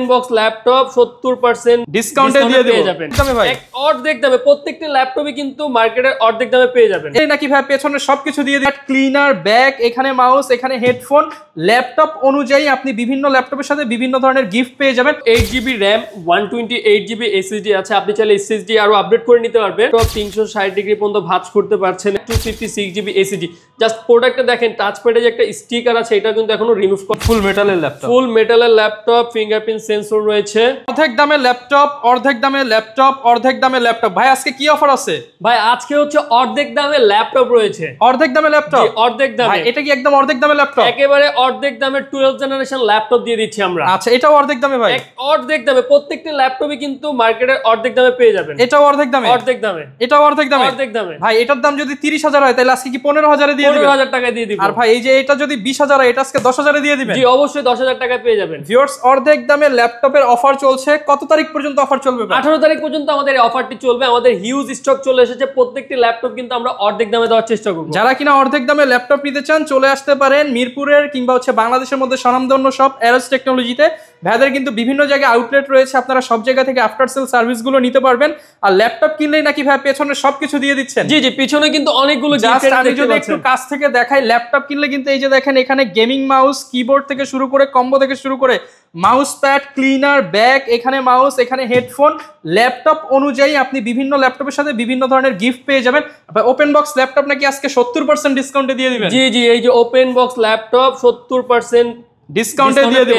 Box laptop 70% ডিসকাউন্টে দিয়ে দেব যাবেন ভাই, অর্ধেক দামে প্রত্যেকটা ল্যাপটপই কিন্তু মার্কেটের অর্ধেক দামে পেয়ে যাবেন। এই নাকি ভাই পেছনে সবকিছু দিয়ে দিই, ক্লিনার, ব্যাগ, এখানে মাউস, এখানে হেডফোন, ল্যাপটপ অনুযায়ী আপনি বিভিন্ন ল্যাপটপের সাথে বিভিন্ন ধরনের গিফট পেয়ে যাবেন। 8GB RAM 128GB SSD আছে, আপনি চাইলে SSD আরো আপডেট করে নিতে পারবেন। 360 ডিগ্রি পর্যন্ত ভাঁজ করতে পারছেন। 256GB SSD। জাস্ট প্রোডাক্টটা দেখেন, টাচপ্যাডে যে একটা স্টিকার আছে এটা কিন্তু এখনো রিমুভ করা। ফুল মেটালের ল্যাপটপ, ফুল মেটালের ল্যাপটপ, ফিঙ্গারপ্রিন্ট সেন্সর রয়েছে। অর্ধেক দামে ল্যাপটপ, অর্ধেক দামে ল্যাপটপ, অর্ধেক দামে ল্যাপটপ। ভাই আজকে কি অফার আছে? ভাই আজকে হচ্ছে অর্ধেক দামে ল্যাপটপ রয়েছে। অর্ধেক দামে ল্যাপটপ? অর্ধেক দামে। ভাই এটা কি একদম অর্ধেক দামে ল্যাপটপ? একেবারে অর্ধেক দামে 12th জেনারেশন ল্যাপটপ দিয়ে দিচ্ছি আমরা। আচ্ছা, এটাও অর্ধেক দামে ভাই? অর্ধেক দামে, প্রত্যেকটা ল্যাপটপই কিন্তু মার্কেটের অর্ধেক দামে পেয়ে যাবেন। এটাও অর্ধেক দামে? অর্ধেক দামে। এটাও অর্ধেক দামে? অর্ধেক দামে। ভাই এটার দাম যদি 30,000 হয় তাহলে আজকে কি 15,000 এ দিয়ে দিবেন? 15,000 টাকায় দিয়ে দিব। আর ভাই এই যে এটা যদি 20,000 হয় এটা আজকে 10,000 এ দিয়ে দিবেন? জি অবশ্যই 10,000 টাকায় পেয়ে যাবেন। ভিউয়ার্স, অর্ধেক দামে ল্যাপটপের অফার চলছে। কত তারিখ পর্যন্ত অফার চলবে? 18 তারিখ পর্যন্ত আমাদের এই অফারটি চলবে। আমাদের হিউজ স্টক চলে এসেছে। প্রত্যেকটি ল্যাপটপ কিন্তু আমরা অর্ধেক দামে দেওয়ার চেষ্টা করব। যারা কিনা অর্ধেক দামে ল্যাপটপ নিতে চান চলে আসতে পারেন মিরপুরের কিংবা হচ্ছে বাংলাদেশের মধ্যে স্বনামধন্য সব এরোস টেকনোলজিতে। ভাইদের কিন্তু বিভিন্ন জায়গায় আউটলেট রয়েছে, আপনারা সব জায়গা থেকে আফটার সেল সার্ভিসগুলো নিতে পারবেন। আর ল্যাপটপ কিনলেই নাকি ভাই পেছনে সবকিছু দিয়ে দিচ্ছেন? জি জি, পিছনে কিন্তু অনেকগুলো জাস্ট আমি যদি একটু কাছ থেকে দেখাই, ল্যাপটপ কিনলে কিন্তু এই যে দেখেন এখানে গেমিং মাউস, কিবোর্ড থেকে শুরু করে কম্বো থেকে শুরু করে মাউস প্যাড, ক্লিনার, ব্যাগ, এখানে মাউস, এখানে হেডফোন, ল্যাপটপ অনুযায়ী আপনি বিভিন্ন ল্যাপটপের সাথে বিভিন্ন ধরনের গিফট পেয়ে যাবেন। ওপেন বক্স ল্যাপটপ নাকি আজকে 70% ডিসকাউন্টে দিয়ে দিবেন? জি জি, এই যে ওপেন বক্স ল্যাপটপ 70% ডিসকাউন্টে দিয়ে দেব।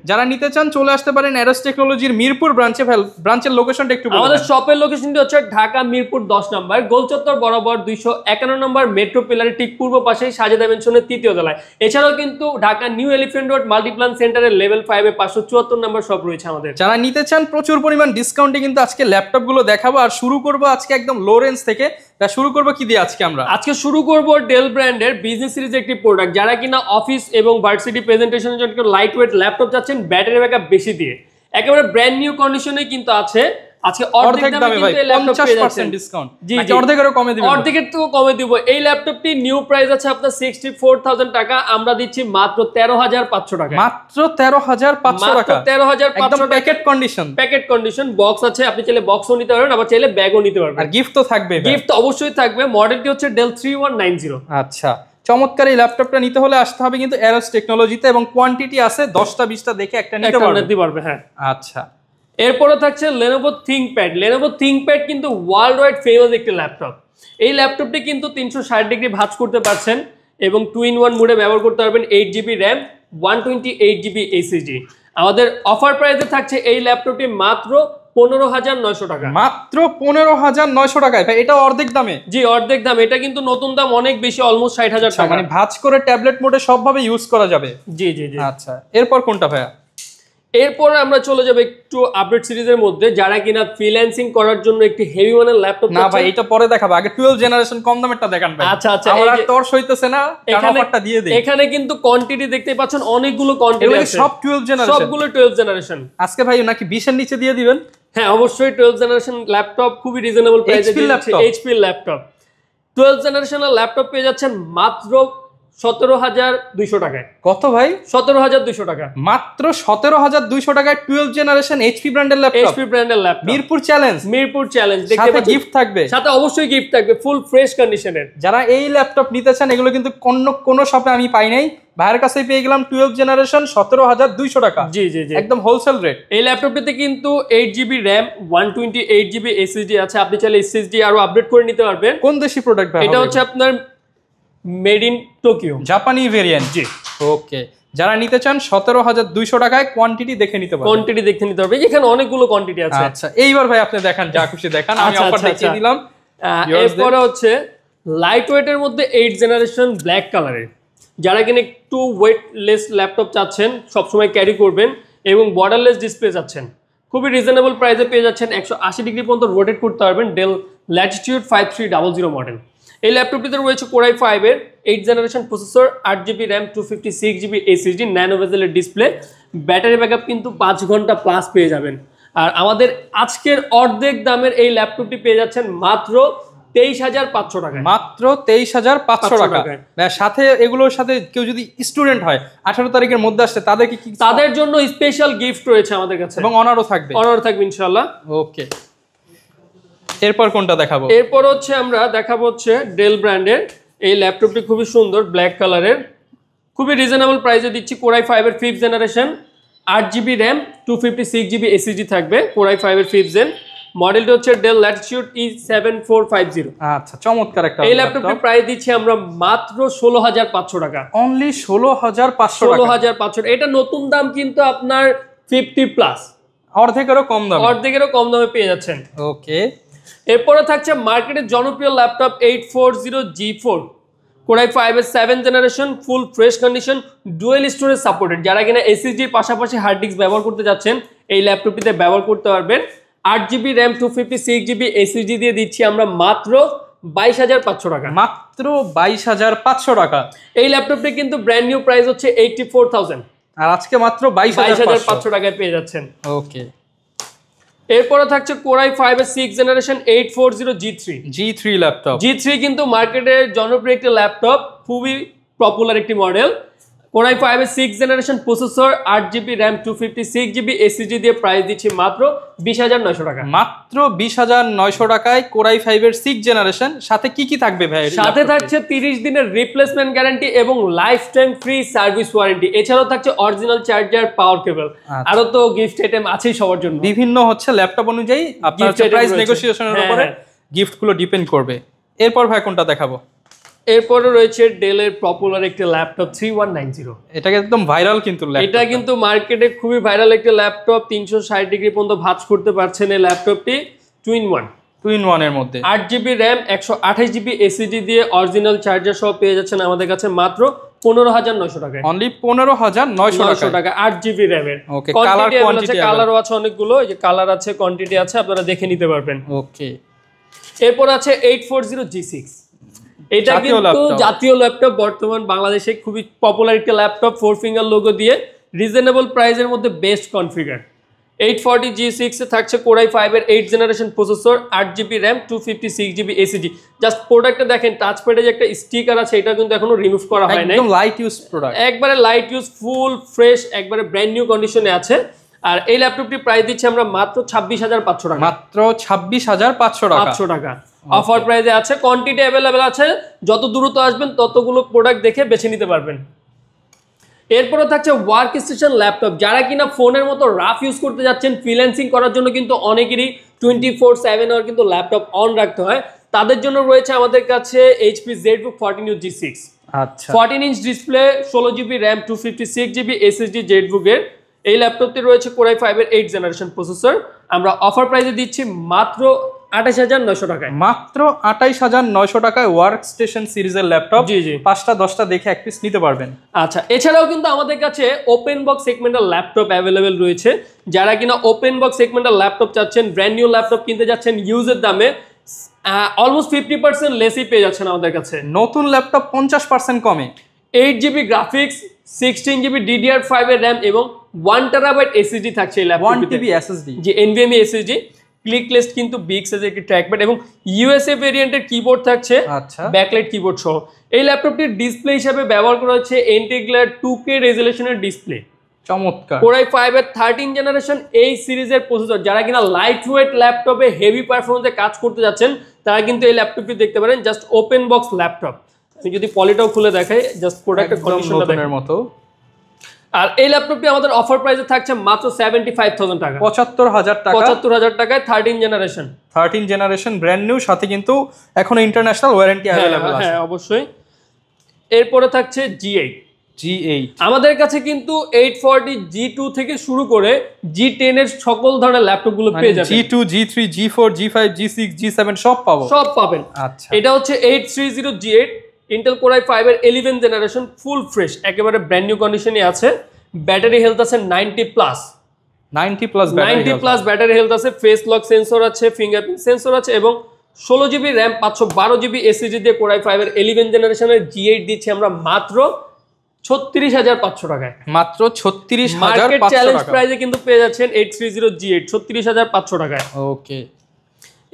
যারা নিতে চান চলে আসতে পারেন এরোস টেকনোলজির মিরপুর ব্রাঞ্চে। ব্রাঞ্চের লোকেশনটা একটু বলুন। আমাদের শপের লোকেশনটি হচ্ছে ঢাকা মিরপুর 10 নম্বর গোলচত্বর বরাবর 251 নম্বর মেট্রো পিলারের ঠিক পূর্ব পাশে সাজেদা মেনশনের 3য় তলায়। এছাড়াও কিন্তু Dhaka new elephant road Multiplan সেন্টারের লেভেল 5 এ 574 নম্বর শপ রয়েছে আমাদের। যারা নিতে চান প্রচুর পরিমাণ ডিসকাউন্টে কিন্তু আজকে ল্যাপটপ গুলো দেখাবো। আর শুরু করব আজকে একদম লো রেঞ্জ থেকে। তা শুরু করব কি দিয়ে আজকে? আজকে শুরু করব ডেল ব্র্যান্ডের বিজনেস সিরিজের একটি প্রোডাক্ট। যারা কিনা অফিস এবং ভার্সিটি প্রেজেন্টেশনের জন্য লাইট ওয়েট ল্যাপটপ চাচ্ছেন ব্যাটারি ব্যাকআপ বেশি দিয়ে, একেবারে ব্র্যান্ড নিউ কন্ডিশনে কিন্তু আছে। আজকে অর্ধেক দামে কিন্তু এই ল্যাপটপ পেয়ে যাচ্ছেন। 50% ডিসকাউন্ট। জি জি, অর্ধেকেরও কমে দিবেন? অর্ধেকের তো কমে দিব। এই ল্যাপটপটি নিউ প্রাইস আছে আপনার 64,000 টাকা, আমরা দিচ্ছি মাত্র 13,500 টাকা। মাত্র 13,500 টাকা? 13,500 টাকা। Packet condition? Packet condition, box আছে, আপনি চাইলে বক্সও নিতে পারবেন, আবার চাইলে ব্যাগও নিতে পারবেন। আর গিফট তো থাকবে? গিফট অবশ্যই থাকবে। মডেলটি হচ্ছে ডেল 3190। আচ্ছা, চমৎকার। এই ল্যাপটপটা নিতে হলে আসতে হবে কিন্তু এরোস টেকনোলজিতে, এবং কোয়ান্টিটি আছে 10টা 20টা দেখে একটা নিতে পারবে। হ্যাঁ আচ্ছা। এরপরে থাকছে Lenovo ThinkPad। Lenovo ThinkPad কিন্তু ওয়ার্ল্ড ওয়াইড ফেমাস একটি ল্যাপটপ। এই ল্যাপটপটি কিন্তু 360 ডিগ্রি ভাঁজ করতে পারছেন এবং 2-in-1 মোডে ব্যবহার করতে পারবেন। 8GB RAM 128GB SSD। আমাদের অফার প্রাইসে থাকছে এই ল্যাপটপটি মাত্র 15,900 টাকা। মাত্র 15,900 টাকায়? ভাই এটা অর্ধেক দামে? জি অর্ধেক দাম। এটা কিন্তু নতুন দাম অনেক বেশি, অলমোস্ট 60,000 টাকা। মানে ভাঁজ করে ট্যাবলেট মোডে সবভাবে ইউজ করা যাবে? জি জি জি। আচ্ছা, এরপর কোনটা ভাইয়া? এরপরে আমরা চলে যাব একটু আপডেট সিরিজের মধ্যে। যারা কিনা ফ্রিল্যান্সিং করার জন্য একটি হেভি মানের ল্যাপটপ। না ভাই এটা পরে দেখাবো, আগে 12 জেনারেশন কম দামেরটা দেখান ভাই। আচ্ছা আচ্ছা, আমার আর তর সইতেছে না, কারণ অফারটা দিয়ে দেই। এখানে কিন্তু কোয়ান্টিটি দেখতে পাচ্ছেন, অনেকগুলো কোয়ান্টিটি আছে। সব 12 জেনারেশন? সবগুলো 12 জেনারেশন। আজকে ভাই নাকি 20 এর নিচে দিয়ে দিবেন? হ্যাঁ অবশ্যই। 12 জেনারেশন ল্যাপটপ খুবই রিজনেবল প্রাইসে দিচ্ছি। এইচপি ল্যাপটপ 12 জেনারেশনের ল্যাপটপ পেয়ে যাচ্ছেন মাত্র 17,200 টাকায়। কত ভাই? 17,200 টাকা। মাত্র 17,200 টাকায় 12 জেনারেশন এইচপি ব্র্যান্ডের ল্যাপটপ? এইচপি ব্র্যান্ডের laptop. Mirpur challenge? Mirpur challenge. সাথে গিফট থাকবে? সাথে অবশ্যই গিফট থাকবে, ফুল ফ্রেশ কন্ডিশনের। যারা এই ল্যাপটপ নিতে চান, এগুলো কিন্তু কোনো শপে আমি পাই নাই, ভাইয়ের কাছেই পেয়ে গেলাম। 12 জেনারেশন 17,200 টাকা। জি জি জি, একদম হোলসেল রেট। এই ল্যাপটপটিতে কিন্তু 8GB RAM 128GB SSD আছে, আপনি চাইলে SSD আরো আপডেট করে নিতে পারবেন। কোন দেশি প্রোডাক্ট ভাই? এটা হচ্ছে আপনার মেড ইন টোকিও, জাপানি ভেরিয়েন্ট। জি ওকে। যারা নিতে চান 17,200 টাকায় কোয়ান্টিটি দেখে নিতে পারবেন। কোয়ান্টিটি দেখে নিতে পারবে, এখানে অনেকগুলো কোয়ান্টিটি আছে। আচ্ছা, এইবার ভাই আপনি দেখান, যা খুশি দেখান, আমি অফার দেখিয়ে দিলাম। এরপরে হচ্ছে লাইট ওয়েটের মধ্যে 8 জেনারেশন ব্ল্যাক কালারের। যারা কিনা একটু ওয়েটলেস ল্যাপটপ চাচ্ছেন, সবসময় ক্যারি করবেন এবং বর্ডারলেস ডিসপ্লে চাচ্ছেন, খুবই রিজনেবল প্রাইসে পেয়ে যাচ্ছেন। 180 ডিগ্রি পর্যন্ত রোটেট করতে পারবেন। Dell Latitude 5300 model. এই ল্যাপটপটিতে রয়েছে কোরাই 5 এর 8 generation processor, 8GB RAM 256GB SSD, nano বেজেলের ডিসপ্লে। ব্যাটারি ব্যাকআপ কিন্তু 5 ঘন্টা প্লাস পেয়ে যাবেন। আর আমাদের আজকের অর্ধেক দামের এই ল্যাপটপটি পেয়ে যাচ্ছেন মাত্র 23,500 টাকায়। মাত্র 23,500 টাকা। সাথে এগুলোর সাথে কেউ যদি স্টুডেন্ট হয় 18 তারিখের মধ্যে আসছে তাদেরকে কি তাদের জন্য স্পেশাল গিফট রয়েছে আমাদের কাছে এবং অনারও থাকবে। অনার থাকবে ইনশাআল্লাহ। ওকে, এরপর কোনটা দেখাবো? এরপর হচ্ছে আমরা দেখাবো হচ্ছে ডেল ব্র্যান্ডের এই ল্যাপটপটি, খুবই সুন্দর ব্ল্যাক কালারের, খুবই রিজনেবল প্রাইসে দিচ্ছি। Core i5 এর 5th generation, 8GB RAM, 256GB SSD থাকবে। Core i5 এর 5th জেন, মডেলটি হচ্ছে ডেল ল্যাটিটিউড E7450। আচ্ছা, চমৎকার একটা এই ল্যাপটপটির প্রাইস দিচ্ছি আমরা মাত্র 16,500 টাকা। অনলি 16,500 টাকা। 16,500। এটা নতুন দাম কিন্তু আপনার 50 প্লাস, অর্ধেকেরও কম দামে, অর্ধেকেরও কম দামে পেয়ে যাচ্ছেন। ওকে, এরপরে থাকছে মার্কেটের জনপ্রিয় ল্যাপটপ 840G4, Core i5 এর 7th জেনারেশন, ফুল fresh condition, dual storage supported. যারা কিনা এসএসডি এর পাশাপাশি হার্ড ডিস্ক ব্যবহার করতে যাচ্ছেন এই ল্যাপটপটিতে ব্যবহার করতে পারবেন। 8GB র্যাম, 256GB SSD দিয়ে দিচ্ছি আমরা মাত্র 22,500 টাকা। মাত্র 22,500 টাকা। এই ল্যাপটপটি কিন্তু ব্র্যান্ড নিউ প্রাইস হচ্ছে 84,000, আর আজকে মাত্র 22,500 টাকায় পেয়ে যাচ্ছেন। ওকে, এরপরে থাকছে Core i5 এর 6th generation 840G3 laptop. G3 কিন্তু মার্কেটের জনপ্রিয় একটি ল্যাপটপ, খুবই পপুলার একটি মডেল। Core i5 এর 6th generation processor, 8GB RAM, 256GB SSD দিয়ে প্রাইস দিচ্ছি মাত্র 20,900 টাকা। মাত্র 20,900 টাকায় Core i5 এর 6th জেনারেশন। সাথে কি কি থাকবে ভাই? সাথে থাকছে 30 দিনের রিপ্লেসমেন্ট গ্যারান্টি এবং lifetime free service warranty. এছাড়াও থাকছে অরিজিনাল চার্জার, পাওয়ার কেবল, আরো তো গিফট আইটেম আছেই সবার জন্য। বিভিন্ন হচ্ছে ল্যাপটপ অনুযায়ী আপনার প্রাইস নেগোসিয়েশনের উপরে গিফটগুলো ডিপেন্ড করবে। এরপর ভাই কোনটা দেখাবো? এরপরে রয়েছে ডেলের পপুলার একটি ল্যাপটপ 3190। এটা একদম ভাইরাল কিন্তু ল্যাপটপ। এটা কিন্তু মার্কেটে খুবই ভাইরাল একটি ল্যাপটপ, 360 ডিগ্রি পর্যন্ত ভাঁজ করতে পারছেন এই ল্যাপটপটি। টু ইন ওয়ান এর মধ্যে 8GB র্যাম, 128GB SSD দিয়ে অরিজিনাল চার্জার সহ পেয়ে যাচ্ছেন আমাদের কাছে মাত্র 15,900 টাকায়। অনলি 15,900 টাকা 8GB র্যামের। ওকে, কালার কোয়ান্টিটি কালারও আছে অনেকগুলো, এই যে কালার আছে, কোয়ান্টিটি আছে, আপনারা দেখে নিতে পারবেন। ওকে, এরপর আছে 840G6। এটা কিন্তু জাতীয় ল্যাপটপ, বর্তমান বাংলাদেশে খুবই পপুলার একটি ল্যাপটপ, 4 ফিঙ্গার লোগো দিয়ে রিজনেবল প্রাইসের মধ্যে বেস্ট কনফিগার। 840G6 এ থাকছে Core i5 এর 8th generation processor, 8GB RAM, 256GB SSD। Just প্রোডাক্টটা দেখেন, টাচপ্যাডে যে একটা স্টিকার আছে এটা কিন্তু এখনো রিমুভ করা হয় নাই, একদম লাইট ইউজ প্রোডাক্ট, একবারে লাইট ইউজ, ফুল ফ্রেশ, একবারে ব্র্যান্ড নিউ কন্ডিশনে আছে। আর এই ল্যাপটপটি প্রাইস দিচ্ছি আমরা মাত্র 26,500 টাকা। মাত্র 26,500 টাকা অফার প্রাইসে আছে, কোয়ান্টিটি অ্যাভেলেবেল আছে, যত দ্রুত আসবেন ততগুলো প্রোডাক্ট দেখে বেছে নিতে পারবেন। এরপরে থাকছে ওয়ার্ক স্টেশন ল্যাপটপ। যারা কিনা ফোনের মতো রাফ ইউজ করতে যাচ্ছেন, ফ্রিল্যান্সিং করার জন্য কিন্তু অনেকেরই 24/7 আওয়ার কিন্তু ল্যাপটপ অন রাখতে হয়, তাদের জন্য রয়েছে আমাদের কাছে HP ZBook 14U G6। আচ্ছা, 14 inch display, 16GB RAM, 256GB SSD ZBook এর এই ল্যাপটপটি রয়েছে Core i5 এর 8th জেনারেশন প্রসেসর। আমরা অফার প্রাইসে দিচ্ছি মাত্র 28,900 টাকায়। মাত্র 28,900 টাকায় ওয়ার্ক স্টেশন সিরিজের ল্যাপটপ। জি জি, 5টা 10টা দেখে এক পিস নিতে পারবেন। আচ্ছা, এছাড়াও কিন্তু আমাদের কাছে ওপেন বক্স সেগমেন্টের ল্যাপটপ অ্যাভেলেবেল রয়েছে। যারা কিনা ওপেন বক্স সেগমেন্টের ল্যাপটপ চাচ্ছেন, ব্র্যান্ড নিউ ল্যাপটপ কিনতে যাচ্ছেন ইউজের দামে, অলমোস্ট 50% লেসই পেয়ে যাচ্ছেন আমাদের কাছে। নতুন ল্যাপটপ 50% কমে, 8GB গ্রাফিক্স, 16GB DDR5 এর র্যাম এবং 1TB SSD থাকছে এই ল্যাপটপটিতে। 1TB SSD, যে NVMe SSD, ক্লিকলেস কিন্তু বিগ সাইজের একটি ট্র্যাকপ্যাড এবং USA ভেরিয়েন্টের কিবোর্ড থাকছে, আচ্ছা, ব্যাকলাইট কিবোর্ড সহ। এই ল্যাপটপটির ডিসপ্লে হিসেবে ব্যবহার করা হচ্ছে ইন্টিগ্রাল 2K রেজোলিউশনের ডিসপ্লে। চমৎকার। Core i5 এর 13 জেনারেশন এই সিরিজের প্রসেসর। যারা কিনা লাইট ওয়েট ল্যাপটপে হেভি পারফরমেন্সে কাজ করতে যাচ্ছেন তারা কিন্তু এই ল্যাপটপটি দেখতে পারেন। Just open box laptop. আমি যদি পলিটাও খুলে দেখাই, জাস্ট প্রোডাক্টের কন্ডিশনটা দেখেন মতো। আর এই ল্যাপটপটি আমাদের অফার প্রাইসে থাকছে মাত্র 75,000 টাকা, 75,000 টাকা। 75,000 টাকায় 13 জেনারেশন। 13 জেনারেশন ব্র্যান্ড নিউ, সাথে কিন্তু এখন ইন্টারন্যাশনাল ওয়ারেন্টি अवेलेबल আছে। হ্যাঁ অবশ্যই। এরপরে থাকছে G8। আমাদের কাছে কিন্তু 840 G2 থেকে শুরু করে G10 এর সকল ধরনের ল্যাপটপগুলো পেয়ে যাবেন। G2, G3, G4, G5, G6, G7 সব পাবেন। আচ্ছা, এটা হচ্ছে 830 G8 Intel Core i5 এর 11th জেনারেশন, ফুল ফ্রেশ, একেবারে ব্র্যান্ড নিউ কন্ডিশনে আছে। ব্যাটারি হেলথ আছে 90 প্লাস ব্যাটারি হেলথ আছে। ফেস লক সেন্সর আছে, ফিঙ্গারপ্রিন্ট সেন্সর আছে এবং 16GB র্যাম, 512GB SSD দিয়ে Core i5 এর 11th জেনারেশনের G8 দিচ্ছি আমরা মাত্র 36,500 টাকায়। মাত্র 36,500 মার্কেট চ্যালেঞ্জ টাকা প্রাইসে কিন্তু পেয়ে যাচ্ছেন 830 G8 36,500 টাকায়। ওকে।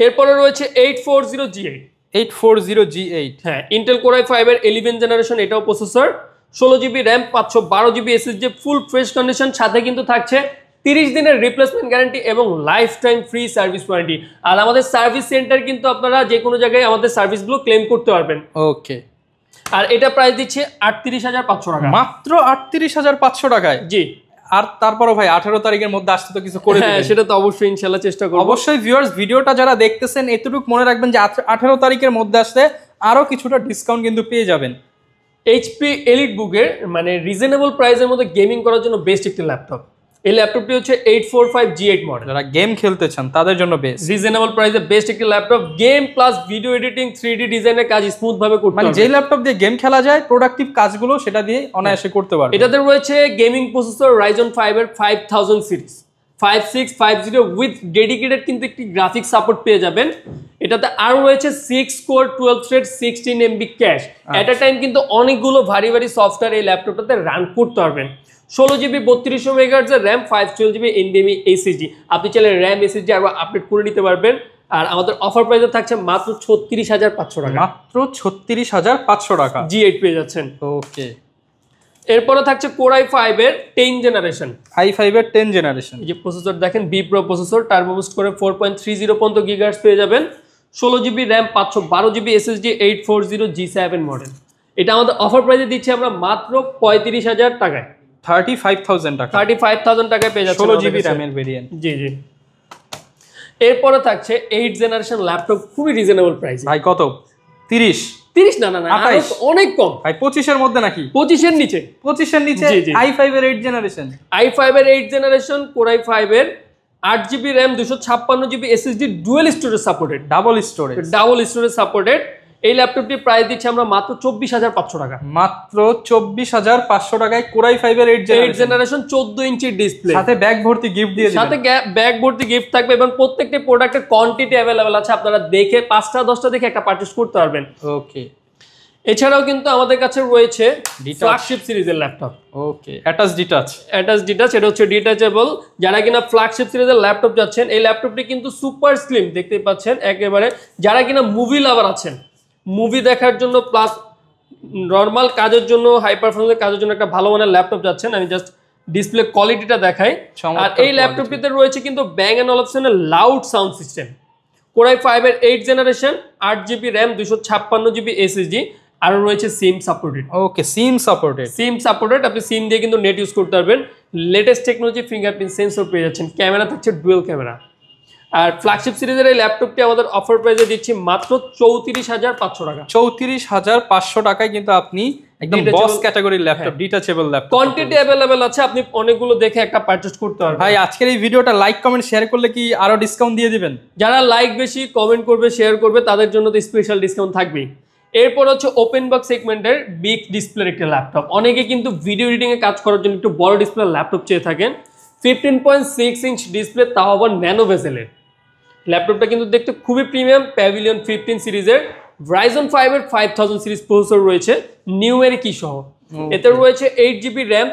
এরপরে রয়েছে 840 G8। 840G8 হ্যাঁ ইন্টেল কোর i5 এর 11 জেনারেশন এটাও processor, 16GB RAM, 512GB SSD, full fresh condition, সাথে কিন্তু থাকছে 30 দিনের রিপ্লেসমেন্ট গ্যারান্টি এবং lifetime free service warranty. আর আমাদের সার্ভিস সেন্টার কিন্তু আপনারা যে কোনো জায়গায় আমাদের সার্ভিসগুলো ক্লেম করতে পারবেন। ওকে, আর এটা প্রাইস দিচ্ছে 38,500 টাকা, মাত্র 38,500 টাকায়। জি। আর তারপরও ভাই 18 তারিখের মধ্যে আসতে তো কিছু করে হ্যাঁ দিবেন। সেটা তো অবশ্যই ইনশাআল্লাহ চেষ্টা করব। অবশ্যই ভিউয়ার্স, ভিডিওটা যারা দেখতেছেন এতটুকু মনে রাখবেন যে 18 তারিখের মধ্যে আসলে আরো কিছুটা ডিসকাউন্ট কিন্তু পেয়ে যাবেন। এইচপি এলিটবুকের মানে রিজনেবল প্রাইসের মধ্যে গেমিং করার জন্য বেস্ট একটি ল্যাপটপ। এই ল্যাপটপটি হচ্ছে 845G8 মডেল। যারা গেম খেলতে চান তাদের জন্য বেস্ট, রিজনেবল প্রাইসে বেস্ট একটি laptop, game plus video editing 3D ডিজাইনের কাজ স্মুথ ভাবে করতে মানে পারবেন। যে ল্যাপটপ দিয়ে গেম খেলা যায় প্রোডাক্টিভ কাজগুলো সেটা দিয়ে অনায়াসে করতে পারবেন। এটাতে রয়েছে গেমিং প্রসেসর Ryzen 5 এর 5000 সিরিজ 5650 উইথ ডেডিকেটেড কিন্তু একটি গ্রাফিক্স সাপোর্ট পেয়ে যাবেন। এটাতে আরো রয়েছে 6 কোর 12 থ্রেড 16MB ক্যাশ। এট আ টাইম কিন্তু অনেকগুলো ভারী ভারী সফটওয়্যার এই ল্যাপটপটাতে রান করতে পারবেন। 16GB 3200 MHz এর র্যাম, 512GB NVMe SSD। আপনি চাইলে র্যাম SSD আরো আপডেট করে নিতে পারবেন। আর আমাদের অফার প্রাইসে থাকছে মাত্র 36,500 টাকা, মাত্র 36,500 টাকা G8 পেয়ে যাচ্ছেন। ওকে, এরপরে থাকছে কোর i5 এর 10 জেনারেশন। i5 এর 10 জেনারেশন। এই যে প্রসেসর দেখেন, B pro processor, turbo boost করে 4.30 পর্যন্ত গিগাহার্টজ পেয়ে যাবেন। 16GB RAM, 512GB SSD, 840G7 model. এটা আমাদের অফার প্রাইসে দিচ্ছি আমরা মাত্র 35,000 টাকায়, 35,000 টাকা, 35,000 টাকায় পেয়ে যাচ্ছেন 16GB র্যামের ভেরিয়েন্ট। জি জি। এরপরে থাকছে 8 জেনারেশন ল্যাপটপ, খুবই রিজনেবল প্রাইস। ভাই কত? 30? 30 না না না, 28? অনেক কম ভাই 25 এর মধ্যে নাকি? 25 এর নিচে। 25 এর নিচে জি, জি। i5 এর 8 জেনারেশন। i5 এর 8 জেনারেশন কোর i5 এর 8GB RAM, 256GB SSD, dual storage supported, double storage, double storage supported. এই ল্যাপটপটির প্রাইস দিচ্ছি আমরা মাত্র 24,500 টাকা, মাত্র 24,500 টাকায় কোর i5 এর 8 জেনারেশন 14 ইঞ্চির ডিসপ্লে, সাথে ব্যাগ ভর্তি গিফট দিয়ে দিবেন। সাথে ব্যাগ ভর্তি গিফট থাকবে এবং প্রত্যেকটি প্রোডাক্টের কোয়ান্টিটি अवेलेबल আছে, আপনারা দেখে 5টা 10টা দেখে একটা পারচেজ করতে পারবেন। ওকে, এছাড়াও কিন্তু আমাদের কাছে রয়েছে ফ্ল্যাগশিপ সিরিজের ল্যাপটপ। ওকে, অ্যাটাচ ডিটাচ, এটা হচ্ছে ডিটাচেবল। যারা কিনা ফ্ল্যাগশিপ সিরিজের ল্যাপটপ যাচ্ছেন, এই ল্যাপটপটি কিন্তু সুপার স্লিম, দেখতেই পাচ্ছেন একেবারে। যারা কিনা মুভি লাভার আছেন, মুভি দেখার জন্য প্লাস নর্মাল কাজের জন্য, হাই পারফরমেন্সের কাজের জন্য একটা ভালো মানের ল্যাপটপ যাচ্ছেন, আমি জাস্ট ডিসপ্লে কোয়ালিটিটা দেখাই। আর এই ল্যাপটপটিতে রয়েছে কিন্তু ব্যাং এন্ড অলপশনের loud sound system. Core i5 এর 8 generation, 8GB RAM, 256GB SSD, আর রয়েছে সিম সাপোর্টেড। ওকে, সিম সাপোর্টেড, সিম সাপোর্টেড, আপনি সিম দিয়ে কিন্তু নেট ইউজ করতে পারবেন। লেটেস্ট টেকনোলজি ফিঙ্গারপ্রিন্ট সেন্সর পেয়ে যাচ্ছেন, ক্যামেরা থাকছে ডুয়াল ক্যামেরা। আর ফ্ল্যাগশিপ সিরিজের এই ল্যাপটপটি আমাদের অফার প্রাইসে দিচ্ছি মাত্র 34,500 টাকা, 34,500 টাকায় কিন্তু আপনি একদম বস ক্যাটাগরির laptop, detachable laptop, quantity available আছে, আপনি অনেকগুলো দেখে একটা পারচেজ করতে পারবেন। ভাই আজকের এই ভিডিওটা লাইক কমেন্ট শেয়ার করলে কি আরো ডিসকাউন্ট দিয়ে দিবেন? যারা লাইক বেশি, কমেন্ট করবে, শেয়ার করবে, তাদের জন্য তো স্পেশাল ডিসকাউন্ট থাকবেই। এরপর হচ্ছে ওপেন বক্স সেগমেন্টের বিগ ডিসপ্লের একটা ল্যাপটপ। অনেকে কিন্তু ভিডিও এডিটিং এ কাজ করার জন্য একটু বড় ডিসপ্লে ল্যাপটপ চেয়ে থাকেন। 15.6 ইঞ্চ ডিসপ্লে, তাও আবার ন্যানো বেজেলের। ল্যাপটপটা কিন্তু দেখতে খুবই প্রিমিয়াম। প্যাভিলিয়ন 15 সিরিজের Ryzen 5 এর 5000 সিরিজ প্রসেসর রয়েছে, নিউ এর কি সহ। এতে রয়েছে 8GB RAM,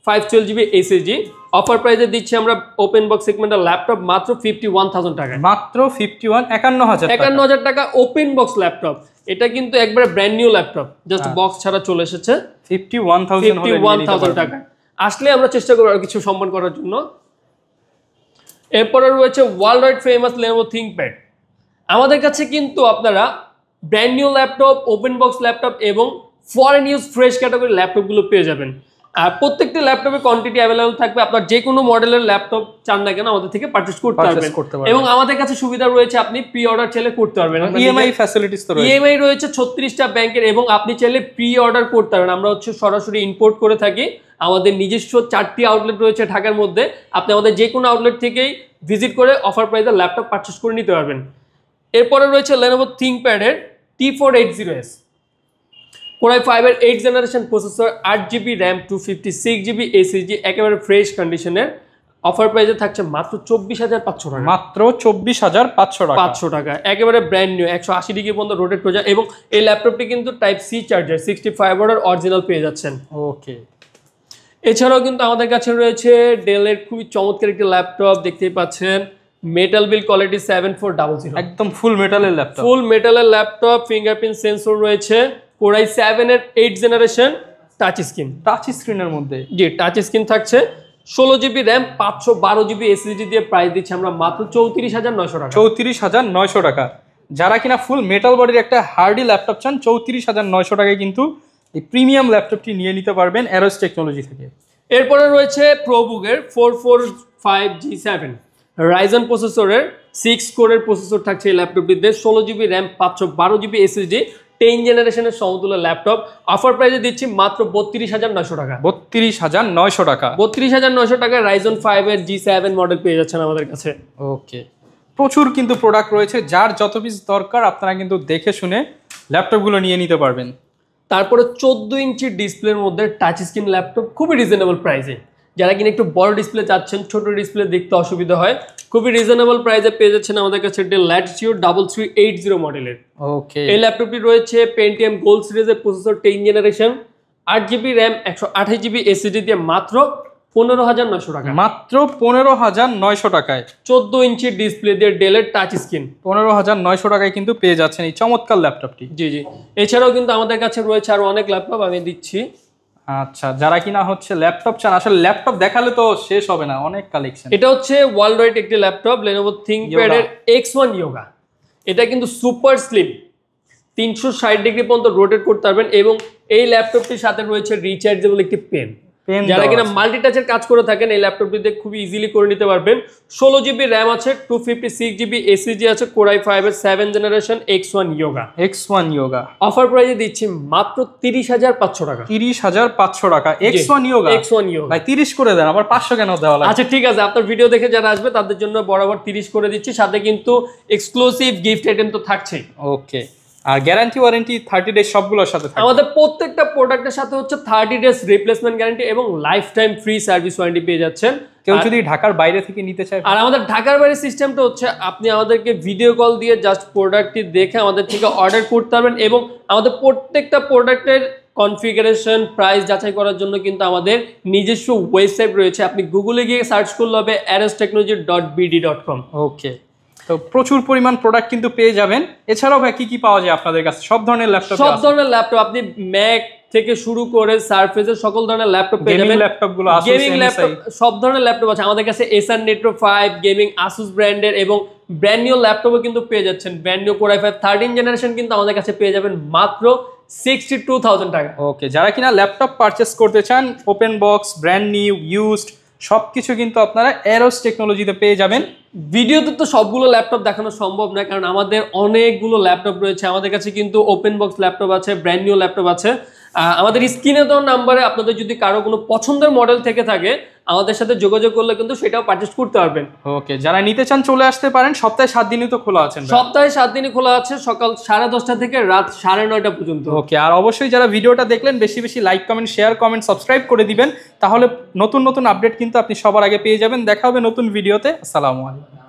512GB SSD। Offer প্রাইসে দিচ্ছি আমরা ওপেন বক্স সেগমেন্টের ল্যাপটপ মাত্র 51,000 টাকায়, মাত্র 51,000 টাকা ওপেন বক্স ল্যাপটপ। এটা কিন্তু একবারে brand new laptop, just box ছাড়া চলে এসেছে। 51,000 টাকা আসলে আমরা চেষ্টা করব আর কিছু সম্মান করার জন্য। এরপরে রয়েছে world wide famous Lenovo ThinkPad। আমাদের কাছে কিন্তু আপনারা brand new laptop, open box laptop এবং ফরেন ইউজ ফ্রেশ ক্যাটাগরি ল্যাপটপগুলো পেয়ে যাবেন। আর প্রত্যেকটি ল্যাপটপে কোয়ান্টিটি अवेलेबल থাকবে। আপনার যে কোনো মডেলের ল্যাপটপ চান না কেন আমাদের থেকে পারচেজ করতে পারবেন। এবং আমাদের কাছে সুবিধা রয়েছে, আপনি প্রি অর্ডার চাইলে করতে পারবেন। ইএমআই ফ্যাসিলিটিস তো রয়েছে, ইএমআই রয়েছে 36টা ব্যাংকের, এবং আপনি চাইলে প্রি অর্ডার করতে পারবেন। আমরা হচ্ছে সরাসরি ইম্পোর্ট করে থাকি। আমাদের নিজস্ব 4টি আউটলেট রয়েছে ঢাকার মধ্যে। আপনি আমাদের যে কোনো আউটলেট থেকেই ভিজিট করে অফার প্রাইসে ল্যাপটপ পারচেজ করে নিতে পারবেন। এরপরে রয়েছে Lenovo ThinkPad এর T480S। কোর i5 এর 8 generation processor, 8GB RAM, 256GB SSD, একেবারে ফ্রেশ কন্ডিশনের। অফার প্রাইসে থাকছে মাত্র 24,500 টাকা, মাত্র 24,500 টাকা, একেবারে ব্র্যান্ড নিউ, 180 ডিগ্রি পর্যন্ত রোটেট করে যায়। এবং এই ল্যাপটপটি কিন্তু টাইপ সি চার্জার 65 ওয়াটের অরিজিনাল পেয়ে যাচ্ছেন। ওকে, এছাড়াও কিন্তু আমাদের কাছে রয়েছে ডেলের খুবই চমৎকার একটি ল্যাপটপ, দেখতেই পাচ্ছেন মেটাল বিল কোয়ালিটি 7400 একদম ফুল মেটালের ল্যাপটপ। ফুল মেটালের ল্যাপটপ, ফিঙ্গারপ্রিন্ট সেন্সর রয়েছে, কোরাই 7 এর 8 জেনারেশন, টাচ স্ক্রিন। টাচ স্ক্রিনের মধ্যে জি টাচ স্ক্রিন থাকছে, 16 জিবি র্যাম, 512 জিবি এসএসডি দিয়ে প্রাইস দিচ্ছি আমরা মাত্র 34,900 টাকা। 34,900 টাকা। যারা কিনা ফুল মেটাল বডির একটা হার্ডি ল্যাপটপ চান 34,900 টাকায় কিন্তু এই প্রিমিয়াম ল্যাপটপটি নিয়ে নিতে পারবেন অ্যারোস টেকনোলজি থেকে। এরপরে রয়েছে প্রোবুকের 445G7 রাইজন প্রসেসরের 6 কোরের প্রসেসর থাকছে এই ল্যাপটপটিতে, 16 জিবি র্যাম, 512 জিবি এসএসডি, 10 জেনারেশনের সমতুল্য ল্যাপটপ। অফার প্রাইসে দিচ্ছি মাত্র 32,900 টাকা। 32,900 টাকা। 32,900 টাকায় রাইজন 5 এর G7 মডেল পেয়ে যাচ্ছেন আমাদের কাছে। ওকে, প্রচুর কিন্তু প্রোডাক্ট রয়েছে, যার যত পিস দরকার আপনারা কিন্তু দেখে শুনে ল্যাপটপগুলো নিয়ে নিতে পারবেন। তারপরে 14 ইঞ্চি ডিসপ্লের মধ্যে টাচ স্ক্রিন ল্যাপটপ, খুবই রিজনেবল প্রাইসে। যারা কিনা একটু বড় ডিসপ্লে চাচ্ছেন, ছোট ডিসপ্লে দেখতে অসুবিধা হয়, খুবই রিজনেবল প্রাইসে পেয়ে যাচ্ছেন আমাদের কাছে ডেল ল্যাটিটিউড 3380 মডেলের। ওকে, এই ল্যাপটপটি রয়েছে পেন্টিয়াম গোল্ড সিরিজের processor, 10 generation, 8 GB RAM, 128 GB SSD দিয়ে মাত্র 15,900 টাকা। মাত্র 15,900 টাকায় 14 ইঞ্চি ডিসপ্লে দিয়ে ডেলের টাচ স্ক্রিন 15,900 টাকায় কিন্তু পেয়ে যাচ্ছেন এই চমৎকার ল্যাপটপটি। জি জি, এছাড়াও কিন্তু আমাদের কাছে রয়েছে আরো অনেক ল্যাপটপ, আমি দিচ্ছি। আচ্ছা, যারা কিনা হচ্ছে ল্যাপটপ চান, আসলে ল্যাপটপ দেখালে তো শেষ হবে না, অনেক কালেকশন। এটা হচ্ছে ওয়ার্ল্ড ওয়াইড একটি ল্যাপটপ, Lenovo ThinkPad এর X1 Yoga। এটা কিন্তু সুপার স্লিম, 360 ডিগ্রি পর্যন্ত রোটেট করতে পারবেন, এবং এই ল্যাপটপটির সাথে রয়েছে রিচার্জেবল একটি পেন। যারা কিনা মাল্টিটাচের কাজ করে থাকেন এই ল্যাপটপটিতে খুবই ইজিলি করে নিতে পারবেন। 16 জিবি র্যাম আছে, 256 জিবি এসএসডি আছে, কোরাই 5 এর 7 generation X1 Yoga। X1 Yoga offer প্রাইসে দিচ্ছি মাত্র 30,500 টাকা। 30,500 টাকা X1 Yoga। X1 Yoga ভাই 30 করে দেন, আবার 500 কেন দেওয়া লাগে? আচ্ছা ঠিক আছে, আপনার ভিডিও দেখে যারা আসবে তাদের জন্য বরাবর 30 করে দিচ্ছি, সাথে কিন্তু এক্সক্লুসিভ গিফট আইটেম তো থাকছেই। ওকে, আর গ্যারান্টি ওয়ারেন্টি 30 ডেজ সবগুলোর সাথে থাকে। আমাদের প্রত্যেকটা প্রোডাক্টের সাথে হচ্ছে 30 ডেজ রিপ্লেসমেন্ট গ্যারান্টি এবং lifetime free service warranty পেয়ে যাচ্ছেন। কেউ যদি ঢাকার বাইরে থেকে নিতে চায়, আর আমাদের ঢাকার বাইরে সিস্টেমটা হচ্ছে আপনি আমাদেরকে ভিডিও কল দিয়ে জাস্ট প্রোডাক্টটি দেখে আমাদের থেকে অর্ডার করতে পারবেন, এবং আমাদের প্রত্যেকটা প্রোডাক্টের কনফিগারেশন প্রাইস যাচাই করার জন্য কিন্তু আমাদের নিজস্ব ওয়েবসাইট রয়েছে, আপনি গুগলে গিয়ে সার্চ করলে হবে arostechnology.bd.com। ওকে, তো প্রচুর পরিমাণ প্রোডাক্ট কিন্তু পেয়ে যাবেন। এছাড়াও ভাই কি কি পাওয়া যায় আপনাদের কাছে? সব ধরনের ল্যাপটপ, সব ধরনের ল্যাপটপ, আপনি ম্যাক থেকে শুরু করে সারফেসের সকল ধরনের ল্যাপটপ পেয়ে যাবেন। ল্যাপটপগুলো আসুস, গেমিং ল্যাপটপ, সব ধরনের ল্যাপটপ আছে আমাদের কাছে। Acer Nitro 5 গেমিং আসুস ব্র্যান্ডের, এবং ব্র্যান্ড নিউ ল্যাপটপও কিন্তু পেয়ে যাচ্ছেন। ব্র্যান্ড নিউ কোরাই 5 13 জেনারেশন কিন্তু আমাদের কাছে পেয়ে যাবেন মাত্র 62,000 টাকা। ওকে, যারা কিনা ল্যাপটপ পারচেস করতে চান, open box, brand new, used সবকিছু কিন্তু আপনারা অ্যারোস টেকনোলজিতে পেয়ে যাবেন। ভিডিওতে তো সবগুলো ল্যাপটপ দেখানো সম্ভব না, কারণ আমাদের অনেকগুলো ল্যাপটপ রয়েছে। আমাদের কাছে কিন্তু ওপেন বক্স ল্যাপটপ আছে, ব্র্যান্ড নিউ ল্যাপটপ আছে। আমাদের স্ক্রিনে দেওয়া নাম্বারে আপনাদের যদি কারো কোনো পছন্দের মডেল থেকে থাকে আমাদের সাথে যোগাযোগ করলে কিন্তু সেটাও পারচেজ করতে পারবেন। ওকে, যারা নিতে চান চলে আসতে পারেন। সপ্তাহে 7 দিনই তো খোলা আছেন? সপ্তাহে 7 দিনই খোলা আছে, সকাল 10:30 থেকে রাত 9:30 পর্যন্ত। ওকে, আর অবশ্যই যারা ভিডিওটা দেখলেন বেশি বেশি like, comment, share, comment, subscribe করে দিবেন, তাহলে নতুন নতুন আপডেট কিন্তু আপনি সবার আগে পেয়ে যাবেন। দেখা হবে নতুন ভিডিওতে। আসসালামু আলাইকুম।